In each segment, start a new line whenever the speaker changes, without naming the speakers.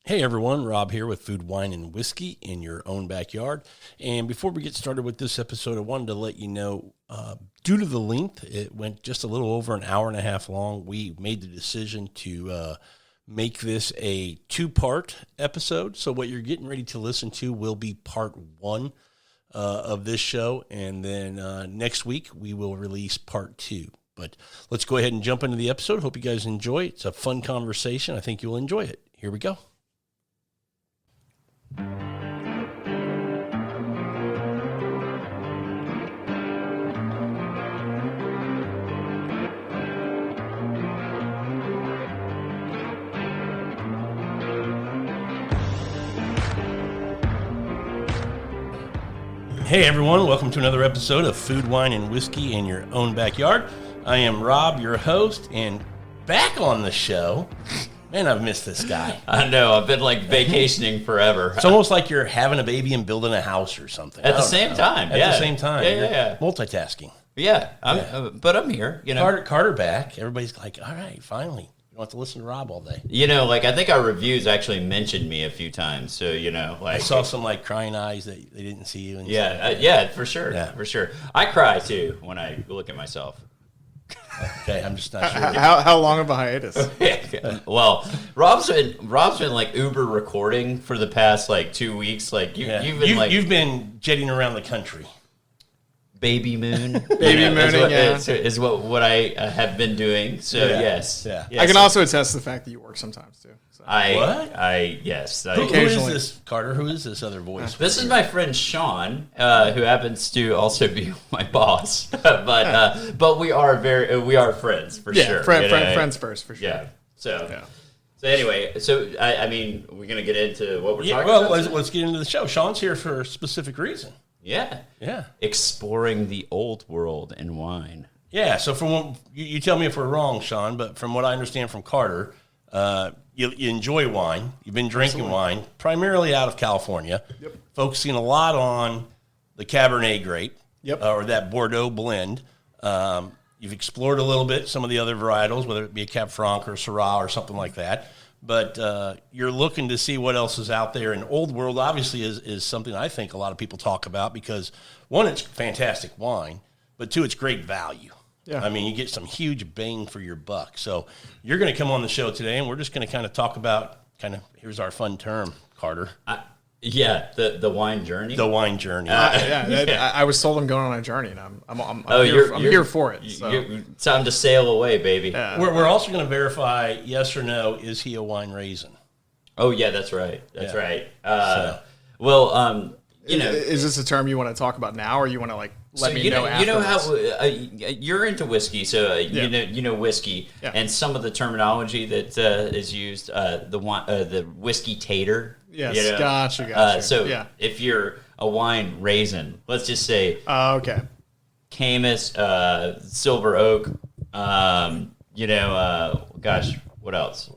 Hey everyone, Rob here with Food, Wine, and Whiskey in your own backyard. And before we get started with this episode, I wanted to let you know, due to the length, it went just a little over an hour and a half long. We made the decision to make this a two-part episode. So what you're getting ready to listen to will be part one of this show. And then next week, we will release part two. But let's go ahead and jump into the episode. Hope you guys enjoy it. It's a fun conversation. I think you'll enjoy it. Here we go. Hey everyone, welcome to another episode of Food, Wine, and Whiskey in your own backyard. I am Rob, your host, and back on the show. Man, I've missed this guy.
I know, I've been like vacationing forever.
It's almost like you're having a baby and building a house or something.
At the same time,
At
yeah.
the same time.
Yeah.
Multitasking.
Yeah, but I'm here, you know.
Carter back. Everybody's like, all right, finally. You don't have to listen to Rob all day.
You know, like I think our reviews actually mentioned me a few times. So, you know, like
I saw some like crying eyes that they didn't see you. And
yeah, for sure.
Yeah.
For sure. I cry too when I look at myself.
Okay, I'm just not sure.
How long of a hiatus?
Well, Rob's been like Uber recording for the past like 2 weeks. Like
You've been jetting around the country.
Baby moon,
mooning,
is what I have been doing. So yes,
Yeah.
I can also attest to the fact that you work sometimes too. So.
Yes.
Who is this, Carter? Who is this other voice?
This is my friend Sean, who happens to also be my boss. But we are friends for sure.
Friends first for sure.
Yeah. So anyway, I mean, we're gonna get into what we're talking
well,
about.
let's get into the show. Sean's here for a specific reason.
Yeah. Exploring the old world in wine.
Yeah. So from what, you tell me if we're wrong, Sean, but from what I understand from Carter, you enjoy wine. You've been drinking wine primarily out of California.
Yep.
Focusing a lot on the Cabernet grape.
Yep.
Or that Bordeaux blend. You've explored a little bit some of the other varietals, whether it be a Cab Franc or Syrah or something like that. But you're looking to see what else is out there. And Old World obviously is something I think a lot of people talk about because, one, it's fantastic wine, but two, it's great value.
Yeah.
I mean, you get some huge bang for your buck. So you're going to come on the show today, and we're just going to kind of talk about here's our fun term, Carter.
The wine journey.
The wine journey.
I was told I'm going on a journey, and I'm here for it. So.
Time to sail away, baby.
Yeah.
We're also going to verify yes or no, is he a wine raisin?
Oh yeah, that's right. That's right.
So.
You know,
is this a term you want to talk about now, or you want to let me know afterwards?
You know how you're into whiskey, so you know whiskey and some of the terminology that is used. The whiskey tater.
Yes,
you know?
Gotcha.
If you're a wine raisin, let's just say
okay,
Caymus, Silver Oak. What else?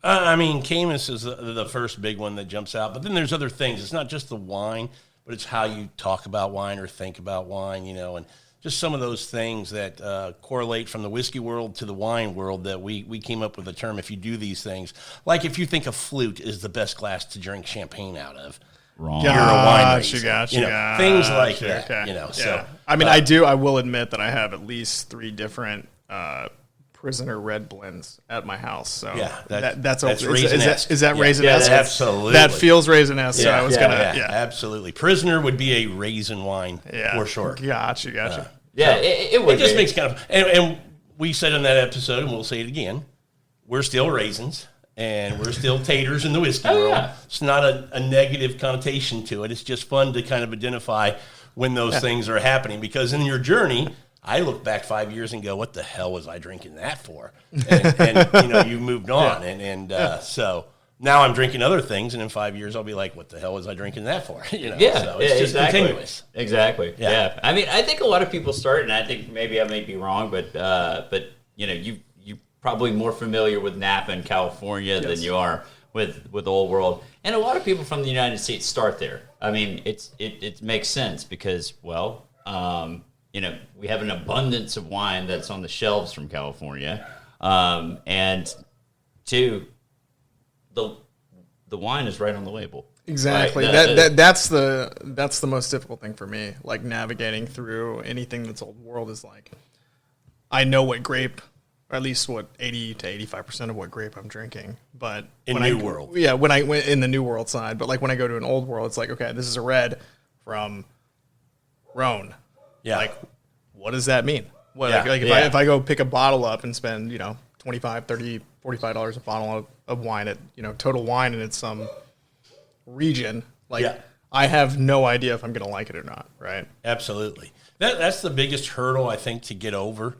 I mean, Caymus is the first big one that jumps out, but then there's other things. It's not just the wine, but it's how you talk about wine or think about wine, you know, and just some of those things that correlate from the whiskey world to the wine world that we came up with a term if you do these things. Like if you think a flute is the best glass to drink champagne out of.
Wrong.
You're a wine raisin.
Gotcha.
You know, things like that,
Okay.
you know.
Yeah.
So,
I mean, I will admit that I have at least 3 different Prisoner Red blends at my house. So that's
raisin-esque.
Is that
Yeah,
raisin-esque?
Absolutely.
That feels raisin-esque. So I was
absolutely. Prisoner would be a raisin wine for sure.
Gotcha.
It would.
It just makes kind of, and we said in that episode, and we'll say it again, we're still raisins, and we're still taters in the whiskey world.
Yeah.
It's not a negative connotation to it. It's just fun to kind of identify when those things are happening, because in your journey, I look back 5 years and go, what the hell was I drinking that for? And you know, you've moved on. So now I'm drinking other things, and in 5 years, I'll be like, what the hell was I drinking that for? You know, so it's just continuous.
Exactly. Yeah. I mean, I think a lot of people start, and I think maybe I may be wrong, but you know, you probably more familiar with Napa in California than you are with Old World. And a lot of people from the United States start there. I mean, it makes sense because, well, you know, we have an abundance of wine that's on the shelves from California. And two, the the wine is right on the label.
Exactly.
Right?
That's the most difficult thing for me. Like navigating through anything that's old world is like, I know what grape, or at least what 80 to 85% of what grape I'm drinking. But
in New World,
yeah, when I went in the New World side, but like when I go to an old world, it's like, okay, this is a red from Rhone.
Yeah.
Like, what does that mean? What,
Yeah.
like if I go pick a bottle up and spend, $25, $30, $45 a bottle of wine at, Total Wine, and it's some region, like I have no idea if I'm going to like it or not. Right.
Absolutely. That's the biggest hurdle I think to get over,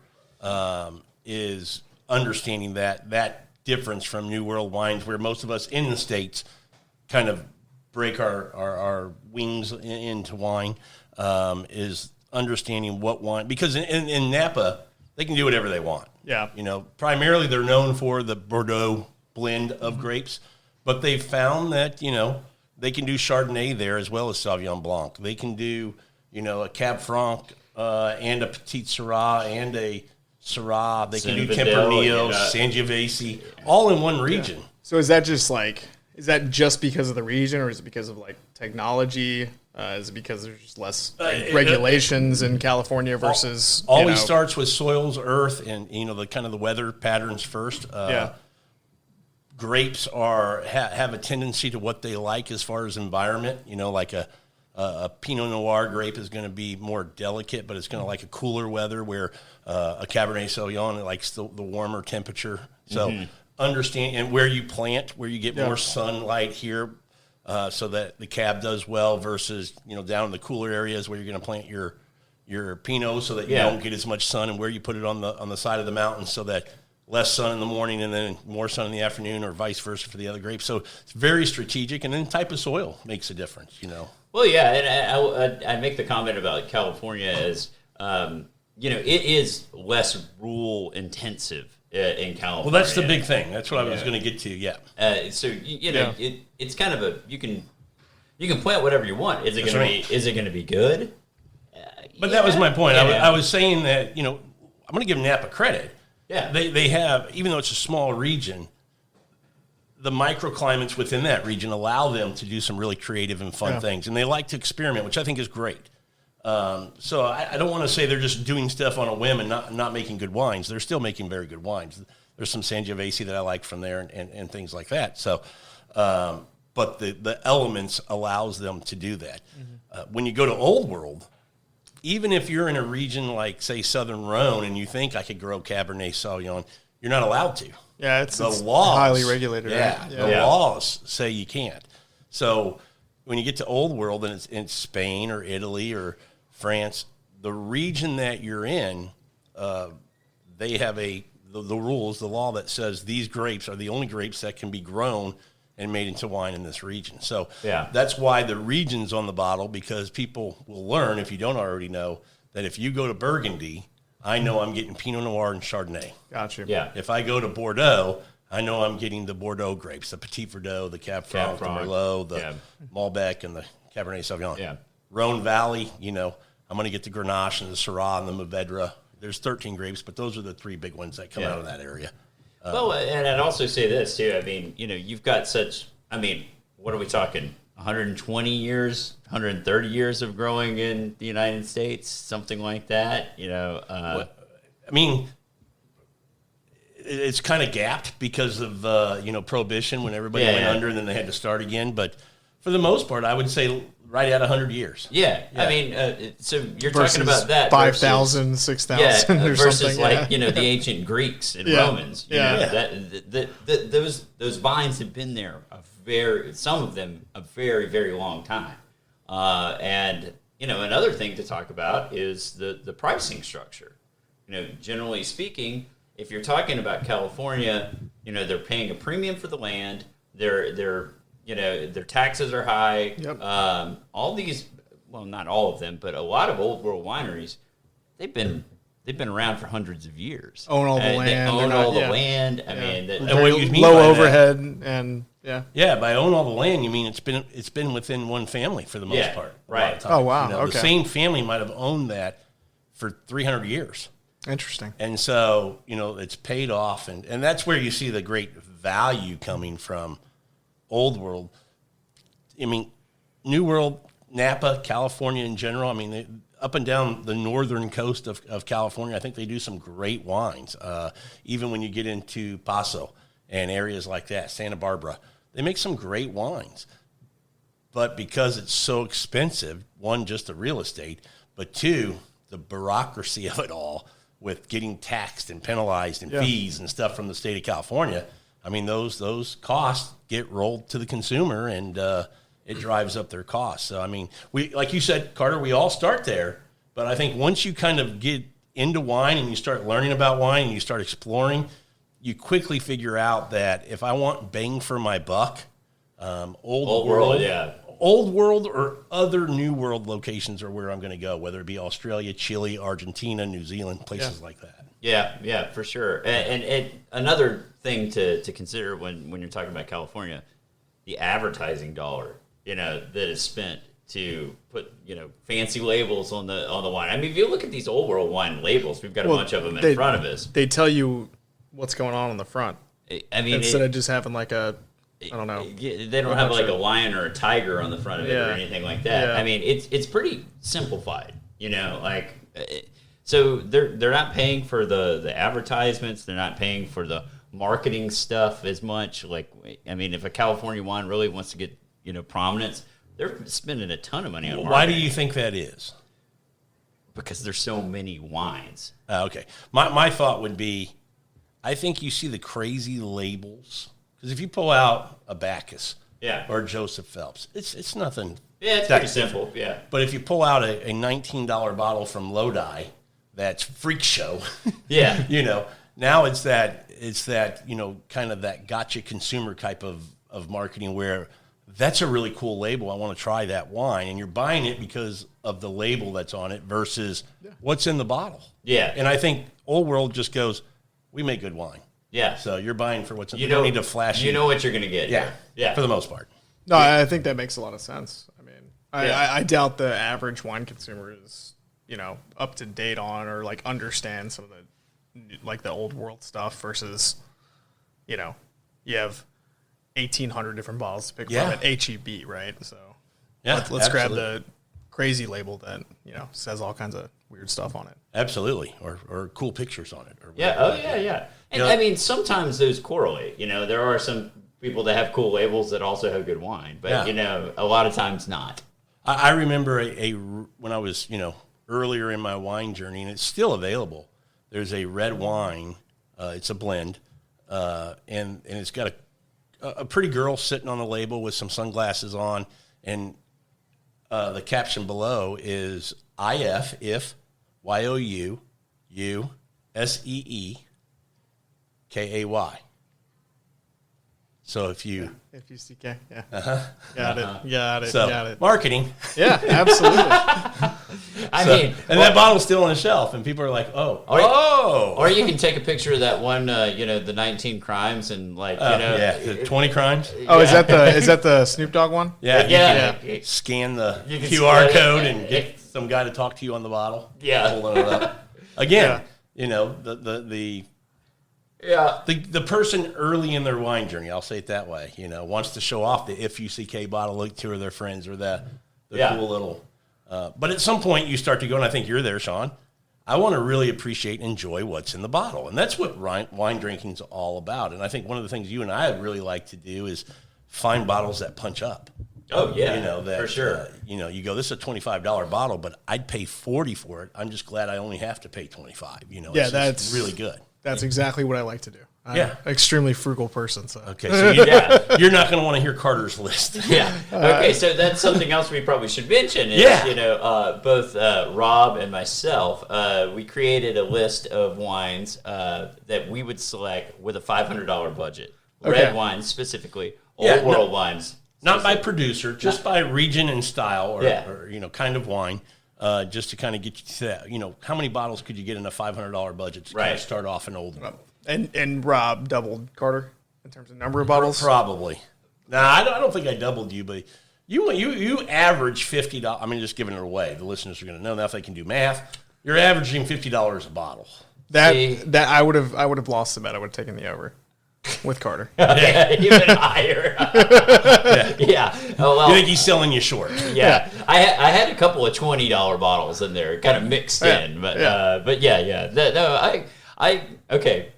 is understanding that difference from New World wines, where most of us in the States kind of break our wings into wine, is understanding what wine, because in Napa, they can do whatever they want.
Yeah.
Primarily they're known for the Bordeaux blend of grapes, but they've found that, they can do Chardonnay there as well as Sauvignon Blanc. They can do, a Cab Franc and a Petit Syrah and a Syrah. They can do Tempranillo, Sangiovese, all in one region.
Yeah. So is that just because of the region, or is it because of like technology? Is it because there's just less regulations in California versus?
Always starts with soils, earth, and the kind of the weather patterns first. Grapes have a tendency to what they like as far as environment. Like a Pinot Noir grape is going to be more delicate, but it's going to like a cooler weather, where a Cabernet Sauvignon likes the warmer temperature. So understand, and where you plant, where you get more sunlight here, so that the Cab does well, versus down in the cooler areas where you're going to plant your Pinot, so that you don't get as much sun, and where you put it on the side of the mountain, so that less sun in the morning and then more sun in the afternoon, or vice versa for the other grapes. So it's very strategic, and then type of soil makes a difference,
Well, yeah, and I make the comment about California as, it is less rural intensive in California.
Well, that's the big thing. That's what I was going to get to,
So, it's kind of you can plant whatever you want. Is it going to be good?
But that was my point. I was saying that, I'm going to give Napa credit.
Yeah.
They have, even though it's a small region, the microclimates within that region allow them to do some really creative and fun things. And they like to experiment, which I think is great. So I don't want to say they're just doing stuff on a whim and not making good wines. They're still making very good wines. There's some Sangiovese that I like from there and things like that. So, but the elements allows them to do that. When you go to Old World, even if you're in a region like, say, Southern Rhone, and you think I could grow Cabernet Sauvignon, you're not allowed to.
Yeah, it's
laws,
highly regulated.
Yeah, the laws say you can't. So when you get to Old World, and it's in Spain or Italy or France, the region that you're in, they have the rules, the law that says these grapes are the only grapes that can be grown and made into wine in this region. So that's why the region's on the bottle, because people will learn, if you don't already know, that if you go to Burgundy, I know I'm getting Pinot Noir and Chardonnay.
Gotcha.
Yeah.
If I go to Bordeaux, I know I'm getting the Bordeaux grapes, the Petit Verdot, the Cab Franc, the Merlot, the Malbec, and the Cabernet Sauvignon.
Yeah.
Rhone Valley, I'm going to get the Grenache and the Syrah and the Mourvedre. There's 13 grapes, but those are the three big ones that come out of that area.
Well, and I'd also say this, too. I mean, you've got what are we talking? 120 years, 130 years of growing in the United States, something like that,
it's kind of gapped because of, Prohibition, when everybody went under and then they had to start again. But for the most part, I would say right at 100 years.
Yeah. I mean, so you're talking about that.
5,000, 6,000 or
versus
something.
The ancient Greeks and Romans. Those vines have been there some of them a very, very long time. And another thing to talk about is the pricing structure. Generally speaking, if you're talking about California, they're paying a premium for the land. Their taxes are high.
Yep.
All these, well, not all of them, but a lot of old world wineries, they've been around for hundreds of years.
Own all the land.
They own all the land. I mean,
and what you mean
low
by
overhead and
by own all the land, you mean it's been within one family for the most part.
Right.
Oh
wow. Okay.
The same family might have owned that for 300 years.
Interesting.
And so it's paid off, and that's where you see the great value coming from Old World. I mean, New World, Napa, California in general. I mean, up and down the northern coast of California, I think they do some great wines. Even when you get into Paso and areas like that, Santa Barbara, they make some great wines. But because it's so expensive, one, just the real estate, but two, the bureaucracy of it all with getting taxed and penalized and fees and stuff from the state of California, I mean, those costs get rolled to the consumer, and it drives up their costs. So, I mean, we, like you said, Carter, we all start there. But I think once you kind of get into wine and you start learning about wine and you start exploring, you quickly figure out that if I want bang for my buck, Old World or other New World locations are where I'm going to go, whether it be Australia, Chile, Argentina, New Zealand, places like that.
Yeah, for sure. And another thing to consider when you're talking about California, the advertising dollar, that is spent to put, fancy labels on the wine. I mean, if you look at these Old World wine labels, we've got a bunch of them in front of us.
They tell you what's going on the front.
I mean,
instead of just having like a, I don't know.
They don't have like a lion or a tiger on the front of it or anything like that.
Yeah.
I mean, it's pretty simplified, so they're not paying for the advertisements. They're not paying for the marketing stuff as much. Like, I mean, if a California wine really wants to get, prominence, they're spending a ton of money on marketing.
Why do you think that is?
Because there's so many wines.
Okay. My thought would be, I think you see the crazy labels. Because if you pull out a Bacchus or Joseph Phelps, it's nothing.
Yeah, it's pretty simple. Yeah.
But if you pull out a $19 bottle from Lodi, that's freak show.
Yeah.
Now it's that kind of that gotcha consumer type of marketing where that's a really cool label. I want to try that wine. And you're buying it because of the label that's on it versus what's in the bottle.
Yeah.
And I think Old World just goes, we make good wine.
Yeah.
So you're buying for what's in. You don't need to flash.
You know what you're going to get.
Yeah. For the most part.
No, I think that makes a lot of sense. I mean, I doubt the average wine consumer is, up to date on or like understand some of the like the Old World stuff versus, you have 1,800 different bottles to pick from at HEB, right? So let's grab the crazy label that says all kinds of weird stuff on it.
Absolutely, or cool pictures on it. Or
yeah. And I mean, sometimes those correlate. There are some people that have cool labels that also have good wine, but a lot of times not.
I remember when I was earlier in my wine journey, and it's still available. There's a red wine. It's a blend, and it's got a pretty girl sitting on the label with some sunglasses on, and the caption below is if YOUUSEEKAY. So if you
F-U-C-K, got it.
So
got it.
marketing,
absolutely.
And that bottle's still on the shelf, and people are like,
or you can take a picture of that one, the 19 crimes and
the 20 crimes.
Oh, is that the Snoop Dogg one?
Yeah,
yeah.
You can scan the QR code and get some guy to talk to you on the bottle.
Yeah,
pulling it up. Again, the person early in their wine journey, I'll say it that way, wants to show off the F-U-C-K bottle to their friends or the cool little. But at some point you start to go, and I think you're there, Sean. I want to really appreciate and enjoy what's in the bottle. And that's what wine drinking's all about. And I think one of the things you and I would really like to do is find bottles that punch up.
Oh, yeah, for sure.
You go, this is a $25 bottle, but I'd pay $40 for it. I'm just glad I only have to pay $25. That's really good.
That's exactly what I like to do. I'm an extremely frugal person. So.
Okay, so you're not going to want to hear Carter's list.
Yeah. Okay, so that's something else we probably should mention. Is, both Rob and myself, we created a list of wines that we would select with a $500 budget. Red wines specifically, Old World wines.
Not by producer, just by region and style or kind of wine. Just to kind of get you to that, how many bottles could you get in a $500 budget to kind of start off an Old World?
And Rob doubled Carter in terms of number of bottles?
Probably. Nah, I don't think I doubled you, but you average $50. I mean, just giving it away. The listeners are going to know now if they can do math. You're averaging $50 a bottle.
That I would have lost the bet. I would have taken the over. with Carter.
Even higher. Yeah. Oh, well,
You think he's selling you short?
yeah. I had a couple of $20 bottles in there, kind of mixed in, but yeah. No, okay.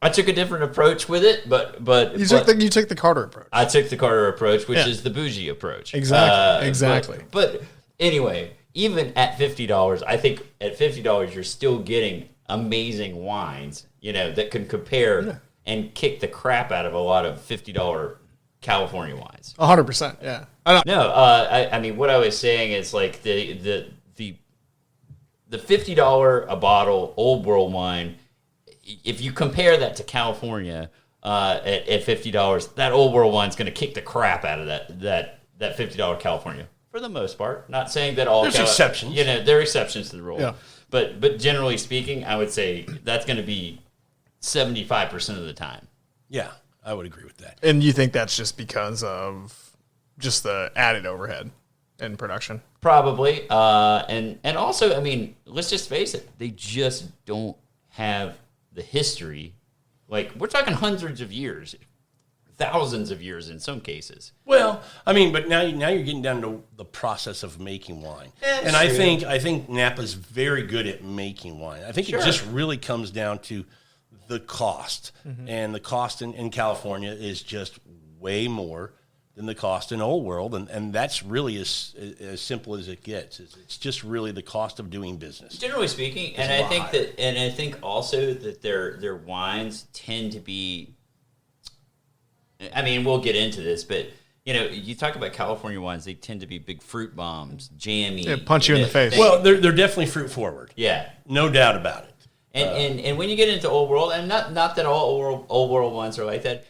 I took a different approach with it, but
You took the Carter approach.
I took the Carter approach, which
Yeah.
is the bougie approach.
Exactly.
But anyway, even at $50, I think at $50 you're still getting amazing wines, that can compare and kick the crap out of a lot of $50 California wines.
100%. Yeah.
I mean, what I was saying is like the $50 a bottle Old World wine. If you compare that to California at $50, that Old World wine's going to kick the crap out of that $50 California for the most part. Not saying that all
There's exceptions.
there are exceptions to the rule.
Yeah.
But generally speaking, I would say that's going to be 75% of the time.
Yeah, I would agree with that.
And you think that's just because of just the added overhead in production?
Probably. And also, I mean, let's just face it, they just don't have the history. Like, we're talking hundreds of years, thousands of years in some cases.
Well, I mean, but now you're getting down to the process of making wine,
That's
and I
true.
think Napa's very good at making wine. I think
Sure.
it just really comes down to the cost, and the cost in California is just way more than the cost in Old World, and that's really as simple as it gets. It's just really the cost of doing business.
Generally speaking, and
a
I think
lot.
I think also that their wines tend to be. I mean, we'll get into this, but you talk about California wines; they tend to be big fruit bombs, jammy,
Yeah, punch you in the face.
Well, they're definitely fruit forward,
yeah.
no doubt about it.
And when you get into Old World, and not that all Old World wines are like that,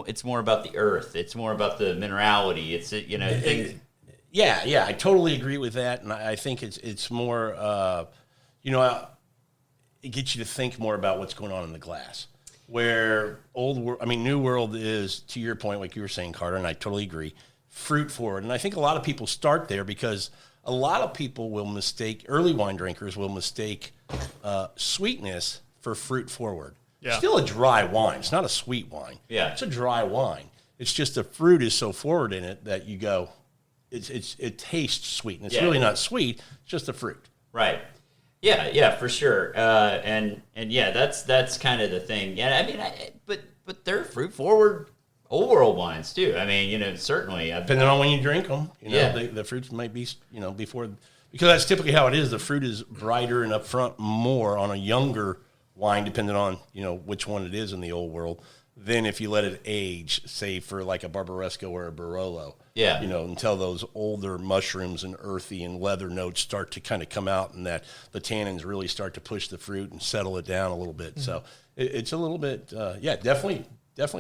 it's more about the earth. It's more about the minerality. It's things.
Yeah, I totally agree with that, and I think it's more, it gets you to think more about what's going on in the glass. Where New World is, to your point, like you were saying, Carter, and I totally agree, fruit forward, and I think a lot of people start there because a lot of people will mistake, early wine drinkers will mistake sweetness for fruit forward.
Yeah.
Still a dry wine. It's not a sweet wine.
Yeah.
It's a dry wine. It's just the fruit is so forward in it that you go, it tastes sweet. And it's really not sweet. It's just the fruit.
Right. Yeah, for sure. And yeah, that's kind of the thing. Yeah, I mean, but they're fruit forward Old World wines too. I mean, certainly.
Depending on when you drink them,
Yeah.
the fruits might be, before, because that's typically how it is. The fruit is brighter and upfront more on a younger wine, depending on, which one it is in the Old World, than if you let it age, say for like a Barbaresco or a Barolo.
Yeah.
Until those older mushrooms and earthy and leather notes start to kind of come out, and that the tannins really start to push the fruit and settle it down a little bit. So it's a little bit, definitely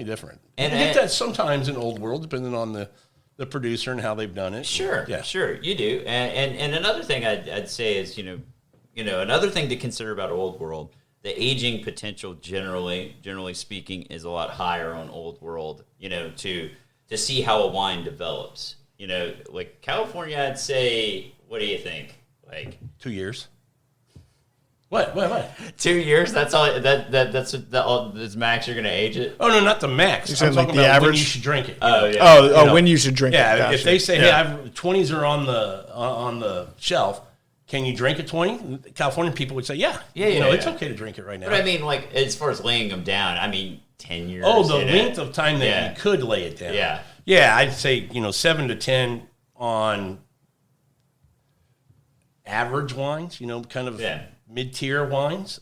different. And you get that sometimes in Old World, depending on the producer and how they've done it.
Sure,
Yeah.
sure, you do. And another thing I'd say is, another thing to consider about Old World, the aging potential generally speaking, is a lot higher on Old World, to see how a wine develops. Like California, I'd say, what do you think? Like
2 years. What?
2 years? That's all. That's max. You're gonna age it.
Oh no, not the max.
You're saying
I'm
like
talking
the
about when
average?
you should drink it.
Oh yeah.
Oh, when you should drink it.
Yeah,
Gotcha.
if they say,
Yeah.
hey, 20s are on the shelf, can you drink a 20? California people would say, yeah. It's okay to drink it right now.
But I mean, like as far as laying them down, 10 years.
Oh, the length of time that
Yeah.
you could lay it down.
Yeah.
Yeah, I'd say, 7 to 10 on average wines, kind of
Yeah.
mid-tier wines.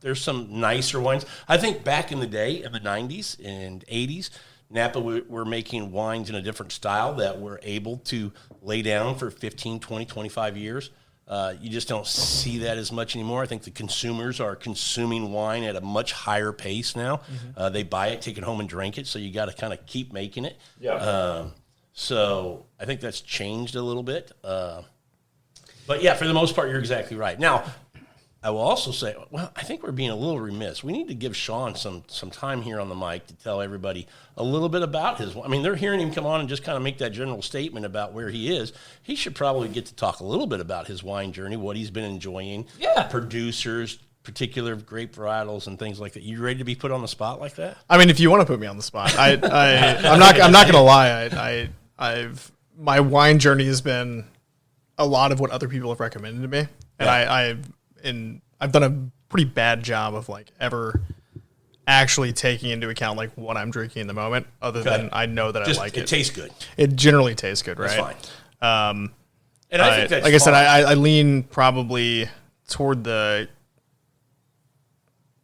There's some nicer wines. I think back in the day, in the 90s and 80s, Napa were making wines in a different style that were able to lay down for 15, 20, 25 years. You just don't see that as much anymore. I think the consumers are consuming wine at a much higher pace now. They buy it, take it home, and drink it. So you got to kind of keep making it.
Yeah.
So I think that's changed a little bit. But yeah, for the most part, you're exactly right. Now, I will also say, I think we're being a little remiss. We need to give Sean some time here on the mic to tell everybody a little bit about his. I mean, they're hearing him come on and just kind of make that general statement about where he is. He should probably get to talk a little bit about his wine journey, what he's been enjoying,
Yeah.
producers, particular grape varietals and things like that? You ready to be put on the spot like that?
I mean, if you want to put me on the spot, I'm not gonna lie. My wine journey has been a lot of what other people have recommended to me, and I've done a pretty bad job of like ever actually taking into account like what I'm drinking in the moment, other than I know that I like it.
It tastes good.
It generally tastes good, right?
That's fine. And I think that's
like I said, I lean probably toward the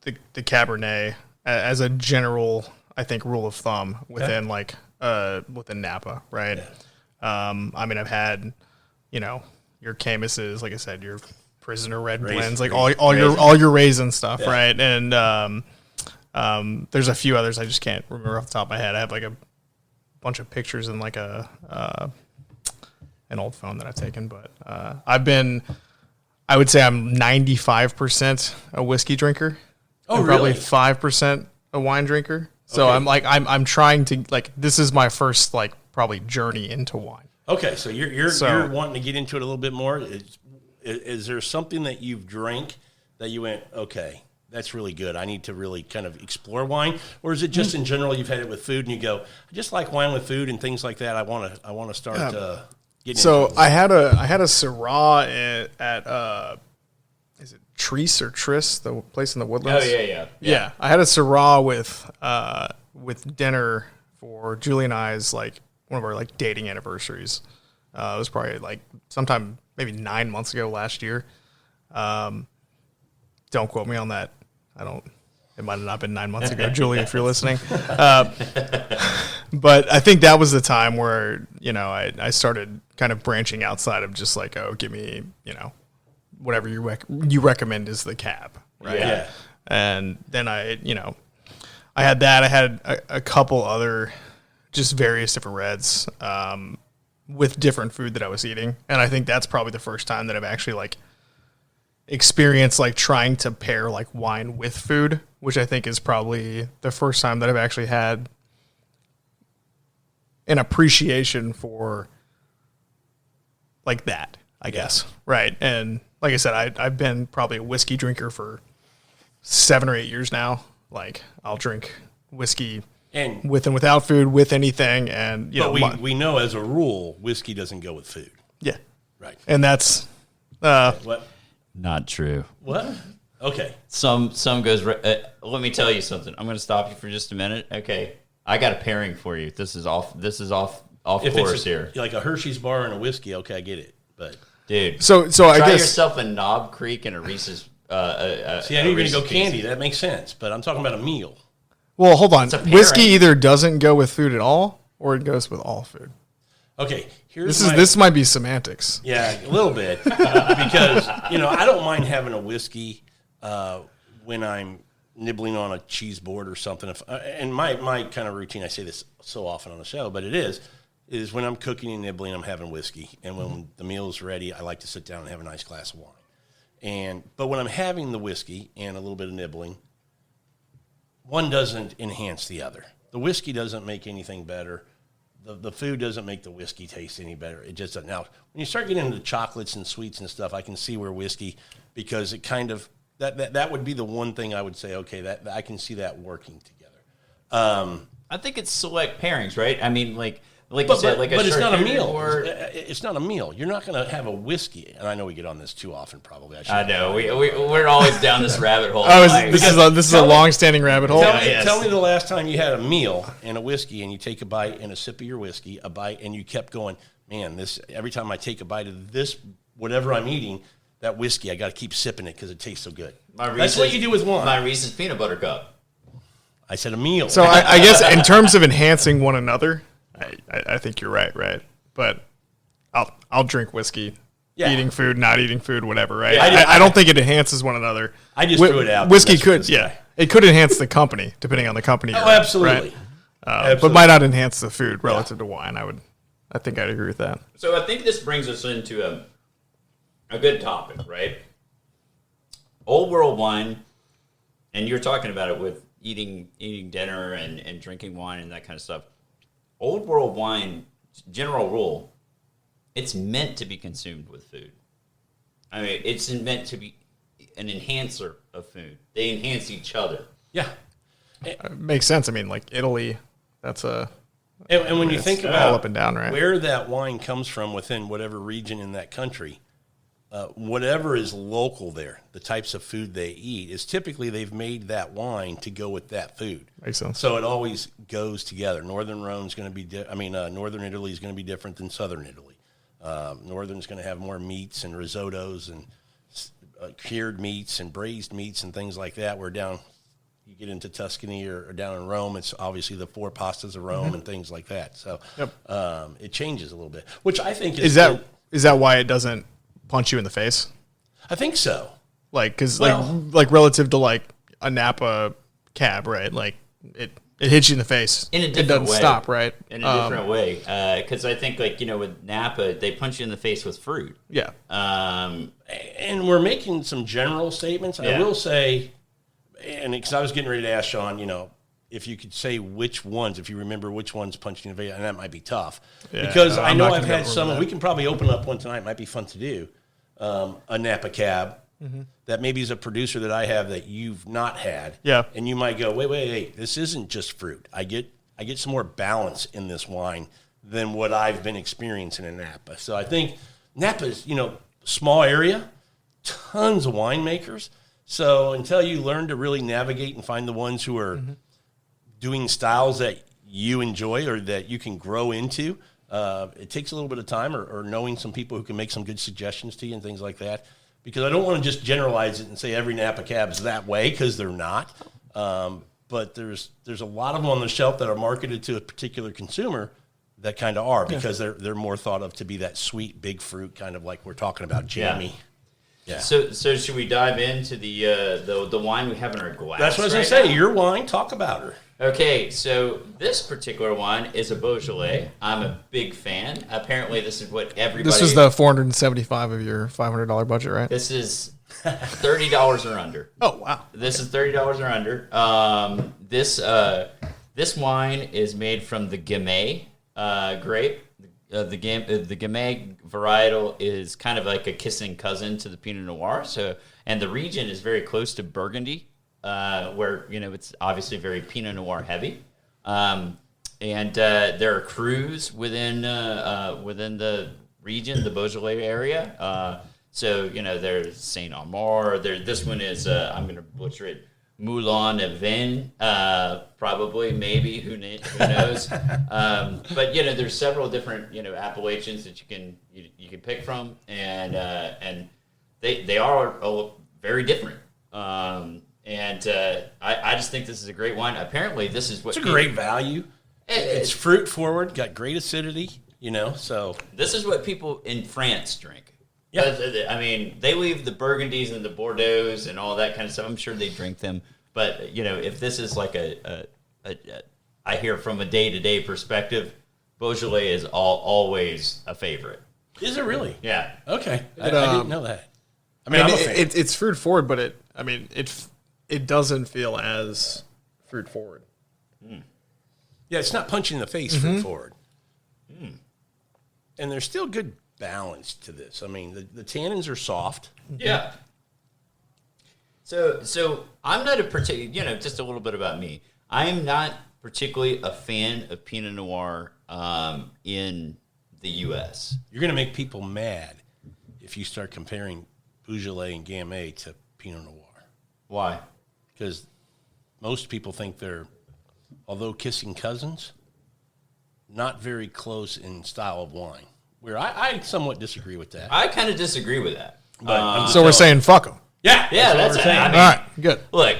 Cabernet as a general, I think, rule of thumb within within Napa, right? Yeah. I mean, I've had, your Caymases, like I said, your Prisoner Red blends, like all your raisin stuff, right? And there's a few others I just can't remember off the top of my head. I have like a bunch of pictures in like an old phone that I've taken, but I would say I'm 95% a whiskey drinker.
Oh,
probably
really?
5% a wine drinker. So
Okay.
I'm trying to this is my first probably journey into wine.
Okay, so you're wanting to get into it a little bit more. Is there something that you've drank that you went, okay, that's really good, I need to really kind of explore wine? Or is it just in general you've had it with food and you go, I just like wine with food and things like that. I want to start getting
So
into it.
I had a Syrah at is it Treese or Tris, the place in the Woodlands?
Oh yeah.
Yeah, I had a Syrah with dinner for Julie and I's one of our dating anniversaries. It was probably sometime maybe 9 months ago last year. Don't quote me on that. It might have not been 9 months ago, Julie, if you're listening. But I think that was the time where I started kind of branching outside of just give me whatever you recommend is the cab, right?
Yeah.
And then I had that. I had a couple other, just various different reds with different food that I was eating, and I think that's probably the first time that I've actually experienced trying to pair wine with food, which I think is probably the first time that I've actually had an appreciation for that, I guess, right? And like I said, I've been probably a whiskey drinker for 7 or 8 years now. I'll drink whiskey
And
with and without food, with anything, and
but we know as a rule whiskey doesn't go with food.
yeah,
Right.
and that's
What?
Not true.
What? Okay.
Some goes. Let me tell you something. I'm going to stop you for just a minute. Okay, I got a pairing for you. This is off
If
course
it's
here,
like a Hershey's bar and a whiskey, okay, I get it. But
dude.
so I
Try
guess
yourself a Knob Creek and a Reese's.
see, I knew you were going to go candy. That makes sense. But I'm talking about a meal.
well, hold on,
a
whiskey
pairing.
either doesn't go with food at all, or it goes with all food.
Okay, here's
This might be semantics.
Yeah, a little bit, because I don't mind having a whiskey when I'm nibbling on a cheese board or something. And my kind of routine, I say this so often on the show, but it is when I'm cooking and nibbling, I'm having whiskey, and when the meal is ready, I like to sit down and have a nice glass of wine. But when I'm having the whiskey and a little bit of nibbling, one doesn't enhance the other. The whiskey doesn't make anything better. The food doesn't make the whiskey taste any better. It just doesn't. Now, when you start getting into chocolates and sweets and stuff, I can see where whiskey, because it kind of that would be the one thing I would say. Okay, that I can see that working together.
I think it's select pairings, right? I mean, like you said,
But
a
it's not a
charcuterie
meal.
board.
It's not a meal. You're not going to have a whiskey. And I know we get on this too often. Probably.
I know we're always down this rabbit hole.
This is a long-standing rabbit hole.
Tell me the last time you had a meal and a whiskey, and you take a bite and a sip of your whiskey, a bite, and you kept going. Man, this every time I take a bite of this, whatever I'm eating, that whiskey, I got to keep sipping it because it tastes so good. That's what you do with wine.
My Reese's peanut butter cup.
I said a meal.
So I guess in terms of enhancing one another, I think you're right. But I'll drink whiskey, eating food, not eating food, whatever, right?
Yeah,
I don't think it enhances one another.
I just threw it out.
Whiskey
That's what
could,
this
yeah,
guy-
it could enhance the company depending on the company.
Oh,
you're at,
absolutely.
right?
Absolutely.
But might not enhance the food relative to wine. I think I'd agree with that.
So I think this brings us into a good topic, right? Old world wine, and you're talking about it with eating dinner and drinking wine and that kind of stuff. Old world wine, general rule, it's meant to be consumed with food. I mean, it's meant to be. an enhancer of food. They enhance each other.
Yeah.
Makes sense. I mean, like Italy, that's a
And when you think
all
about
up and down, right?
where that wine comes from within whatever region in that country, whatever is local there, the types of food they eat, is typically they've made that wine to go with that food.
Makes sense.
So it always goes together. Northern Rome's going to be, Northern Italy is going to be different than Southern Italy. Northern's going to have more meats and risottos and cured meats and braised meats and things like that. Where down, you get into Tuscany or down in Rome, it's obviously the four pastas of Rome and things like that. So it changes a little bit, which I think is
that why it doesn't punch you in the face?
I think so.
Like, because like relative to like a Napa cab, right? Like it hits you in the face.
In a different
it doesn't
way.
stop, right?
In a different way. Because I think, like, with Napa, they punch you in the face with fruit.
Yeah.
And we're making some general statements.
Yeah.
I will say, and because I was getting ready to ask Sean, if you could say which ones, if you remember which ones punched you in the face, and that might be tough.
Yeah,
because I
I'm
know
not
I've
gonna
had
go
some,
over
and
that.
we can probably open up one tonight. It might be fun to do. A Napa cab that maybe is a producer that I have that you've not had.
Yeah.
And you might go, wait, this isn't just fruit. I get some more balance in this wine than what I've been experiencing in Napa. So I think Napa's, small area, tons of winemakers. So until you learn to really navigate and find the ones who are doing styles that you enjoy or that you can grow into, it takes a little bit of time or knowing some people who can make some good suggestions to you and things like that. Because I don't want to just generalize it and say every Napa cab's that way, because they're not. But there's a lot of them on the shelf that are marketed to a particular consumer that kind of are, because they're more thought of to be that sweet, big fruit, kind of like we're talking about, jammy. Yeah.
So should we dive into the wine we have in our glass?
That's what I was going to
right
say.
now?
Your wine, talk about her.
Okay, so this particular wine is a Beaujolais. I'm a big fan. Apparently, this is what everybody...
This was the $475 of your $500 budget, right?
This is $30 or under.
Oh, wow.
This is $30 or under. This wine is made from the Gamay grape. The Gamay varietal is kind of like a kissing cousin to the Pinot Noir. And the region is very close to Burgundy, where it's obviously very Pinot Noir heavy. And there are crus within the region, the Beaujolais area. So there's Saint Amar. This one is I'm going to butcher it. Moulin et Vin, probably, maybe, who knows? But there's several different appellations that you can pick from, and they are all very different. I just think this is a great wine. Apparently, this is what
It's a great value. It's fruit forward, got great acidity, so.
This is what people in France drink.
Yeah.
I mean, they leave the Burgundies and the Bordeaux's and all that kind of stuff. I'm sure they drink them. But, if this is like I hear from a day-to-day perspective, Beaujolais is always a favorite.
Is it really?
Yeah.
Okay. I didn't know that. I mean, I'm a fan.
It's fruit forward, but it doesn't feel as fruit forward.
Yeah, it's not punching in the face fruit forward. And there's still good balance to this. I mean, the tannins are soft.
Yeah. So I'm not a particular, just a little bit about me. I'm not particularly a fan of Pinot Noir in the U.S.
You're going to make people mad if you start comparing Beaujolais and Gamay to Pinot Noir.
Why?
Because most people think they're, although kissing cousins, not very close in style of wine. Where I somewhat disagree with that.
I kind of disagree with that.
But
So we're saying fuck them.
yeah,
That's
what
it.
we're saying.
I mean,
All right, good.
Look,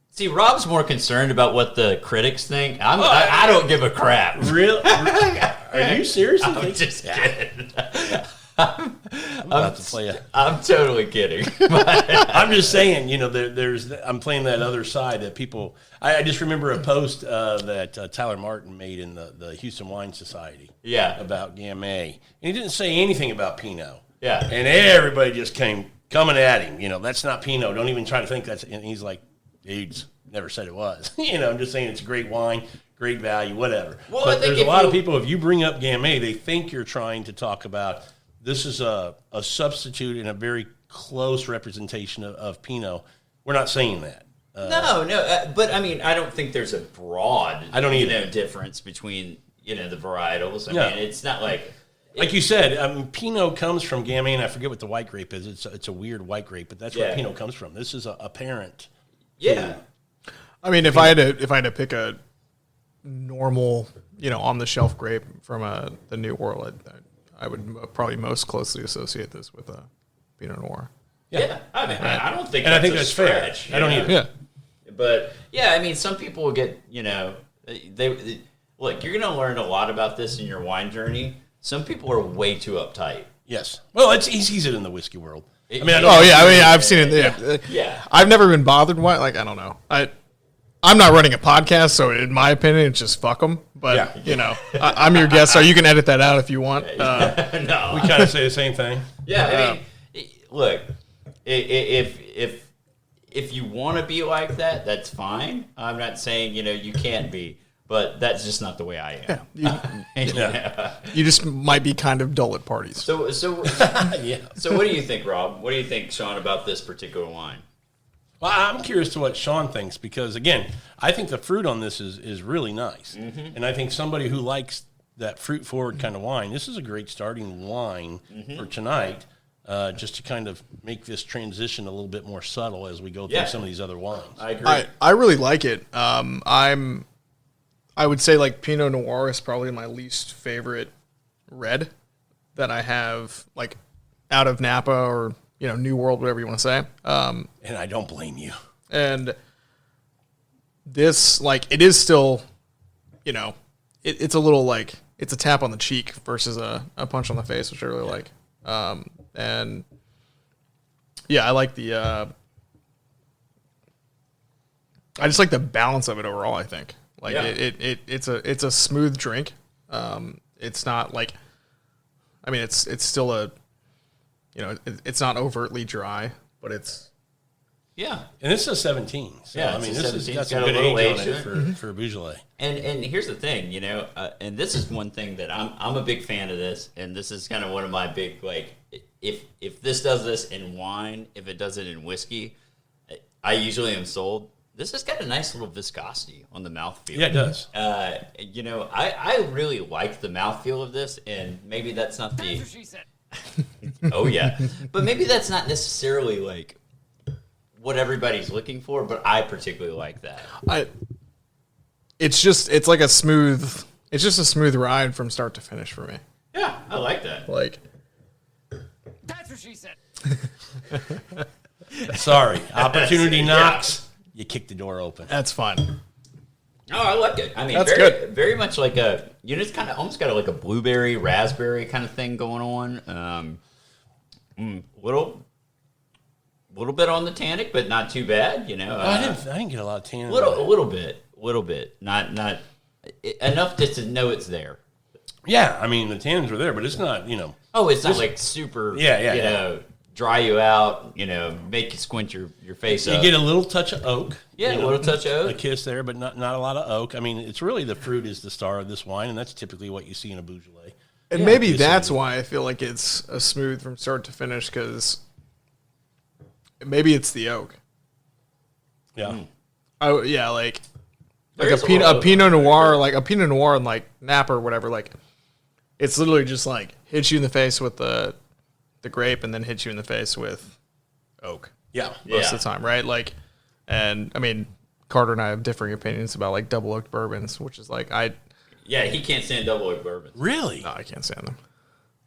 see, Rob's more concerned about what the critics think. I don't give a crap.
Really? Are you seriously?
I'm just kidding.
I'm about to play a.
I'm totally kidding.
I'm just saying, I'm playing that other side that people. I just remember a post that Tyler Martin made in the Houston Wine Society.
Yeah.
About Gamay, and he didn't say anything about Pinot.
Yeah.
And everybody just came coming at him. That's not Pinot. Don't even try to think that's. And he's like, dudes, never said it was. I'm just saying it's a great wine, great value, whatever.
Well,
but there's a lot of people. If you bring up Gamay, they think you're trying to talk about. This is a substitute in a very close representation of Pinot. We're not saying that.
No, but I mean, I don't think there's a broad,
I don't either.
difference between the varietals. I
No.
mean, it's not like
Like you said, Pinot comes from Gamay, and I forget what the white grape is. It's a weird white grape, but that's where Pinot comes from. This is a parent.
yeah.
I mean, if I had to pick a normal, on the shelf grape from the New World, I would probably most closely associate this with a Pinot Noir.
Yeah. I mean, I don't think
And I
that's
think
a
that's
stretch.
fair. I don't either.
Yeah.
But yeah, I mean, some people will get, they look. You're going to learn a lot about this in your wine journey. Some people are way too uptight.
Yes. Well, he sees it in the whiskey world. I mean,
I've seen it.
Yeah.
I've never been bothered by I don't know. I'm not running a podcast, so in my opinion, it's just fuck them. But I'm your guest, so you can edit that out if you want.
No.
we kind of say the same thing.
Yeah. I mean, look, if you want to be like that, that's fine. I'm not saying you can't be, but that's just not the way I am.
Yeah. You just might be kind of dull at parties.
So
Yeah.
So what do you think, Rob? What do you think, Sean, about this particular wine?
Well, I'm curious to what Sean thinks because, again, I think the fruit on this is really nice.
Mm-hmm.
And I think somebody who likes that fruit-forward kind of wine, this is a great starting wine for tonight, just to kind of make this transition a little bit more subtle as we go through some of these other wines.
I agree.
I really like it. I would say like Pinot Noir is probably my least favorite red that I have like out of Napa or New World, whatever you want to say.
And I don't blame you.
And this, it is still, it's a little it's a tap on the cheek versus a punch on the face, which I really like. And yeah, I like I just like the balance of it overall, I think. It's a smooth drink. It's not it's still it's not overtly dry, but it's
yeah.
And this is a 17. So,
Yeah,
I mean,
it's a
this is
17.
got
It's
some
got a
good
little
age on
age
it
to
for Beaujolais.
And here's the thing, and this is one thing that I'm a big fan of this, and this is kind of one of my big if this does this in wine, if it does it in whiskey, I usually am sold. This has got a nice little viscosity on the mouthfeel.
Yeah, it does.
I really like the mouthfeel of this, and maybe that's not the. That's what she said. Oh yeah, but maybe that's not necessarily what everybody's looking for. But I particularly like that.
It's just a smooth ride from start to finish for me.
Yeah, I like that.
That's what she said.
Sorry. Opportunity knocks. You kick the door open.
That's fine.
Oh, I like it. I mean,
That's
very,
good.
very much like it's kind of almost got a blueberry, raspberry kind of thing going on. Little bit on the tannic, but not too bad.
I didn't get a lot of tannin.
a little bit, not enough just to know it's there.
Yeah, I mean the tannins were there, but it's not.
Oh, it's not super. Dry you out. Make you squint your face
You
up.
get a little touch of oak.
Yeah, a little touch of
A
oak.
kiss there, but not a lot of oak. I mean, it's really the fruit is the star of this wine, and that's typically what you see in a Beaujolais.
And maybe that's why I feel like it's a smooth from start to finish, because maybe it's the oak.
Yeah.
There's
a
little
Pinot
oak.
Noir, a Pinot Noir and Napa or whatever, it's literally just hits you in the face with the grape and then hits you in the face with oak
Yeah.
most of the time, right? And I mean, Carter and I have differing opinions about double oaked bourbons, which is
Yeah, he can't stand double oak bourbon.
Really?
no, I can't stand them.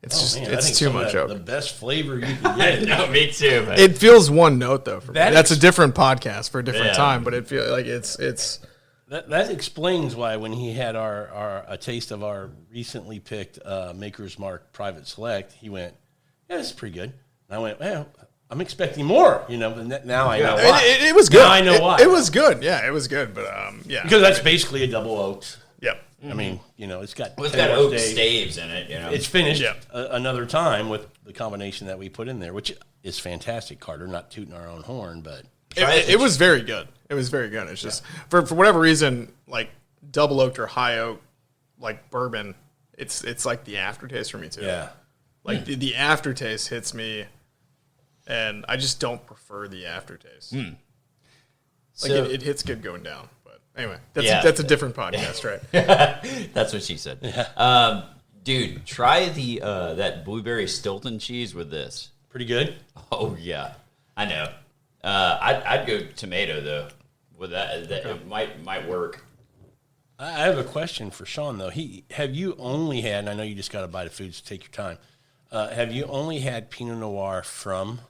It's
Oh,
just
man, I
it's
think
too
some of
much
that-
oak.
The best flavor you can get.
No, me too. But
It feels one note though. For me.
That
That's
is-
a different podcast for a different
Yeah.
time, but it feels like it's.
That explains why when he had a taste of our recently picked Maker's Mark Private Select, he went, "Yeah, this is pretty good." And I went, "Well, I'm expecting more." But now I know why.
It was good.
Now I know why.
It was good. Yeah, it was good. But yeah,
Because that's basically a double oaked.
yep.
I mean, it's got
it's
10
got
more
oak
staves.
staves in it.
It's finished
Yeah.
another time with the combination that we put in there, which is fantastic, Carter. Not tooting our own horn, but
It was very good. It was very good. It's just for whatever reason, double oaked or high oak, bourbon, it's the aftertaste for me too.
yeah.
The aftertaste hits me and I just don't prefer the aftertaste. Like
So-
it hits good going down. But anyway,
Yeah.
that's a different podcast, right?
That's what she said. Dude, try the that blueberry Stilton cheese with this.
Pretty good.
Oh yeah, I know. I'd go tomato though. With that, it might work.
I have a question for Sean though. Have you only had? And I know you just got a bite of food, so take your time. Have you only had Pinot Noir from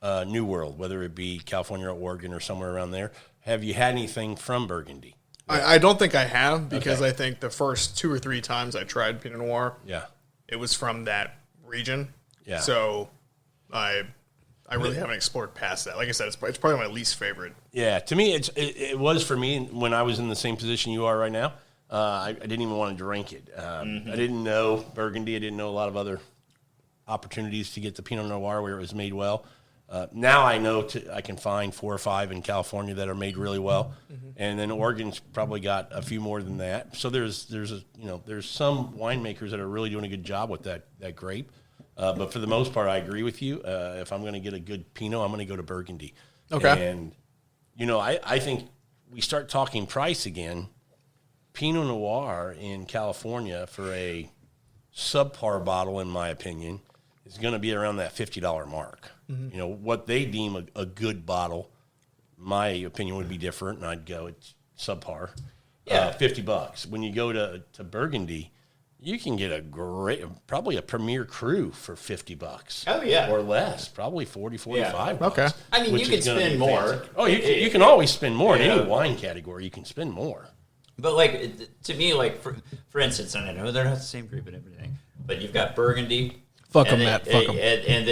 New World, whether it be California or Oregon or somewhere around there? Have you had anything from Burgundy?
I don't think I have because
Okay.
I think the first 2 or 3 times I tried Pinot Noir,
Yeah.
it was from that region.
Yeah.
So I really haven't explored past that. Like I said, it's probably my least favorite.
Yeah, to me, it was for me when I was in the same position you are right now. I didn't even want to drink it. I didn't know Burgundy. I didn't know a lot of other opportunities to get the Pinot Noir where it was made well. Now I know I can find 4 or 5 in California that are made really well, and then Oregon's probably got a few more than that. So there's some winemakers that are really doing a good job with that grape. But for the most part, I agree with you. If I'm going to get a good Pinot, I'm going to go to Burgundy.
Okay.
And, I think we start talking price again. Pinot Noir in California for a subpar bottle, in my opinion, is going to be around that $50 mark. What they deem a good bottle, my opinion would be different, and I'd go it's subpar.
Yeah.
$50. When you go to Burgundy, you can get probably a Premier Cru for $50.
Oh, yeah.
Or less, probably 40, 45 bucks.
Okay.
I mean,
which
you can
is gonna
spend
be
more.
fancy. Oh, you can always spend more in
Yeah.
any wine category. You can spend more.
But like to me, like for instance, and I know they're not the same group and everything, but you've got Burgundy.
Fuck 'em,
and then-
Matt, fuck 'em.
And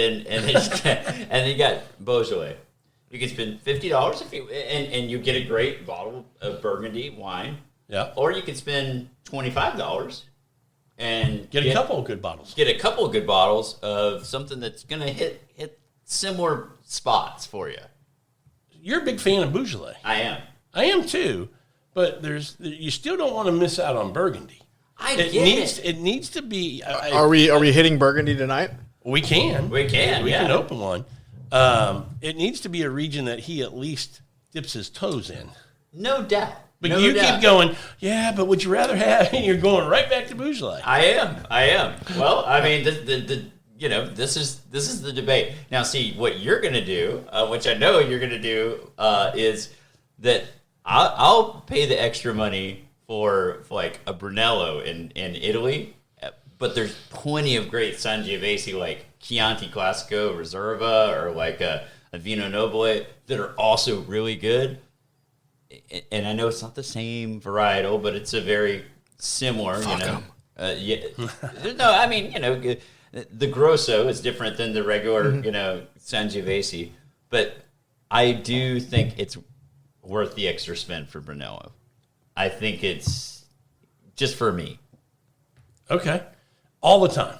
then you got Beaujolais. You can spend $50 and you get a great bottle of Burgundy wine.
Yeah.
Or you can spend $25 and
Get a couple of good bottles.
Get a couple of good bottles of something that's gonna hit similar spots for you.
You're a big fan of Beaujolais.
I am.
I am too, but you still don't want to miss out on Burgundy. It needs to be.
Are we hitting Burgundy tonight?
We can.
We can,
We
yeah.
can open one. It needs to be a region that he at least dips his toes in.
No doubt.
But
No
you
doubt.
keep going, yeah, but would you rather have, you're going right back to Beaujolais.
I am. Well, I mean, this is the debate. Now, see, what you're going to do, which I know you're going to do, is that I'll pay the extra money for like a Brunello in Italy, but there's plenty of great Sangiovese like Chianti Classico Reserva or like a Vino Nobile that are also really good. And I know it's not the same varietal, but it's a very similar, yeah. No, I mean, the Grosso is different than the regular, Sangiovese. But I do think it's worth the extra spend for Brunello. I think it's just for me.
Okay. All the time.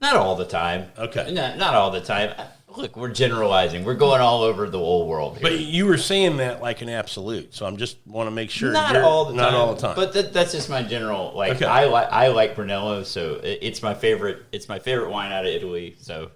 Not all the time.
Okay.
Not all the time. Look, we're generalizing. We're going all over the whole world here.
But you were saying that like an absolute, so I'm just want to make sure.
Not all the time.
Not all the time.
But that's just my general. Like
Okay.
I like Brunello, so it's my favorite. It's my favorite wine out of Italy. So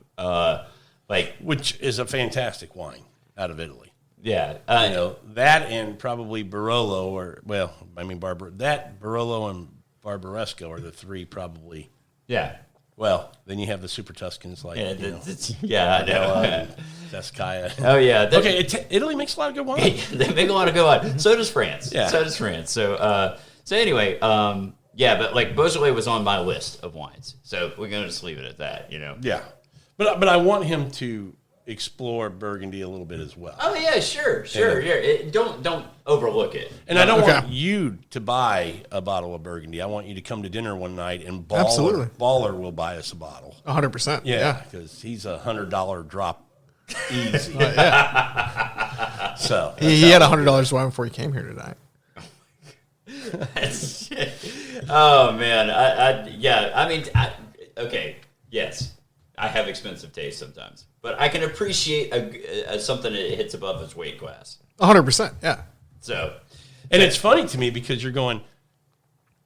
which is a fantastic wine out of Italy.
yeah,
That and probably Barolo Barolo and Barbaresco are the 3 probably.
yeah.
Well, then you have the Super Tuscans like
Yeah, I know.
Zascaya.
Oh yeah.
Okay, Italy makes a lot of good wine.
They make a lot of good wine. So does France.
Yeah.
So does France. So anyway, yeah, but like Beaujolais was on my list of wines. So we're gonna just leave it at that.
Yeah, but I want him to explore Burgundy a little bit as well.
Oh yeah, sure. Don't overlook it.
And I don't
Okay.
want you to buy a bottle of Burgundy. I want you to come to dinner one night and
Absolutely.
Baller will buy us a bottle.
100%.
Yeah, because he's a $100 drop easy.
Yeah.
So
He had $100 wine before he came here tonight.
Oh man, okay, yes, I have expensive taste sometimes, but I can appreciate something that hits above its weight class.
100%. Yeah.
So,
and it's funny to me because you're going,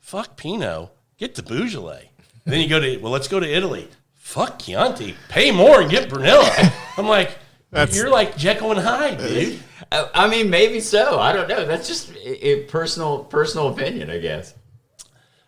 fuck Pinot, get to Beaujolais. And then you go to, let's go to Italy. fuck Chianti, pay more and get Brunello. I'm like, you're like Jekyll and Hyde, dude.
I mean, maybe so. I don't know. That's just a personal opinion, I guess.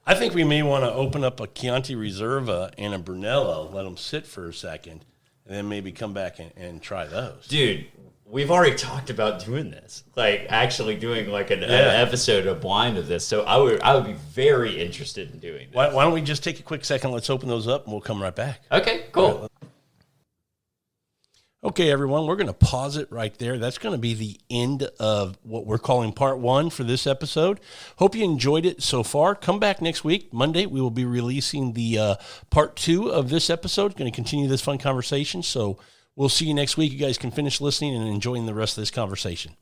I think we may want to open up a Chianti Reserva and a Brunello, let them sit for a second, and then maybe come back and try those.
Dude, we've already talked about doing this, like actually doing like an episode of Blind of this. So I would be very interested in doing this.
Why don't we just take a quick second? Let's open those up, and we'll come right back.
Okay, cool.
Okay, everyone, we're going to pause it right there. That's going to be the end of what we're calling part 1 for this episode. Hope you enjoyed it so far. Come back next week, Monday. We will be releasing the part 2 of this episode. Going to continue this fun conversation. So we'll see you next week. You guys can finish listening and enjoying the rest of this conversation.